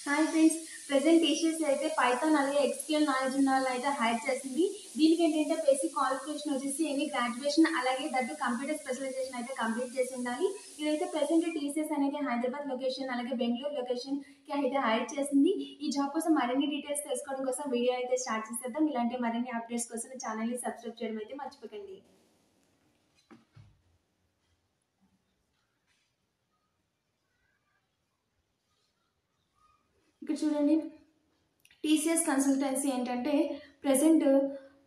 Hi friends, present teachers అయితే Python అలాగే XQL knowledge ఉన్న వాళ్ళు అయితే హైర్ చేసింది. దీనికి ఏంటంటే బేసిక్ క్వాలిఫికేషన్ వచ్చేసి ఎనీ గ్రాడ్యుయేషన్ అలాగే దట్టు కంప్యూటర్ స్పెషలైజేషన్ అయితే కంప్లీట్ చేసి ఉండాలి. ఇదైతే ప్రెసెంట్ టీసీఎస్ అనేది హైదరాబాద్ లొకేషన్ అలాగే బెంగళూరు లొకేషన్ కి అయితే హైర్ చేసింది. ఈ జాబ్ కోసం మరిన్ని డీటెయిల్స్ తెలుసుకోవడం కోసం వీడియో అయితే స్టార్ట్ చేసేద్దాం. ఇలాంటి మరిన్ని అప్డేట్స్ కోసం ఛానల్ ని సబ్స్క్రైబ్ చేయడం అయితే మర్చిపోకండి. ఇక్కడ చూడండి, టీసీఎస్ కన్సల్టెన్సీ ఏంటంటే present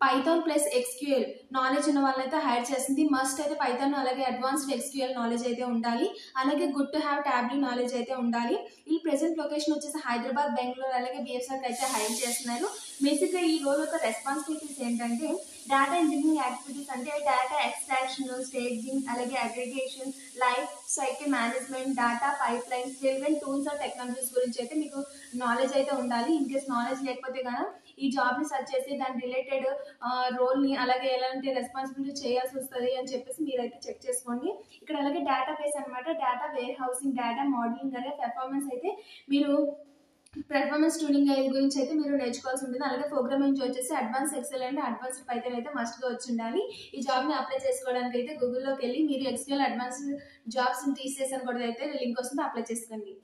Python plus XQL knowledge ఉన్న వాళ్ళైతే హైర్ చేసింది. మస్ట్ అయితే పైథాన్ అలాగే అడ్వాన్స్డ్ ఎక్స్క్యూఎల్ నాలెడ్జ్ అయితే ఉండాలి. అలాగే good to have Tableau knowledge అయితే ఉండాలి. ఈ ప్రెసెంట్ లొకేషన్ వచ్చేసి హైదరాబాద్, బెంగళూరు అలాగే బిఎస్ఆర్ అయితే హైర్ చేస్తున్నారు. బేసిక్గా ఈ రోల్ యొక్క రెస్పాన్సిబిలిటీస్ ఏంటంటే డేటా ఇంజనీరింగ్ యాక్టివిటీస్ అంటే డేటా ఎక్స్ట్రాక్షన్, స్టేజింగ్ అలాగే aggregation, life cycle management, data pipelines, relevant tools or technologies గురించి అయితే మీకు నాలెడ్జ్ అయితే ఉండాలి. ఇన్ కేస్ నాలెడ్జ్ లేకపోతే కనుక ఈ జాబ్ని సర్చ్ చేసి దాని రిలేటెడ్ రోల్ని అలాగే ఎలాంటి రెస్పాన్సిబిలిటీ చేయాల్సి వస్తుంది అని చెప్పేసి మీరైతే చెక్ చేసుకోండి. ఇక్కడ అలాగే డేటా బేస్ అనమాట, data warehousing, data modelling అలాగే పెర్ఫార్మెన్స్ అయితే మీరు పెర్ఫార్మెన్స్ ట్యూనింగ్ గురించి అయితే మీరు నేర్చుకోవాల్సి ఉంటుంది. అలాగే ప్రోగ్రామింగ్ వచ్చేసి advance Excel and advance Python అయితే మస్ట్గా వచ్చి ఉండాలి. ఈ జాబ్ని అప్లై చేసుకోవడానికి అయితే గూగుల్లోకి వెళ్ళి మీరు ఎక్స్క్యూఎల్ అడ్వాన్స్ జాబ్స్ టీసీఎస్ అని కూడా అయితే లింక్ వస్తుంది, అప్లై చేసుకోండి.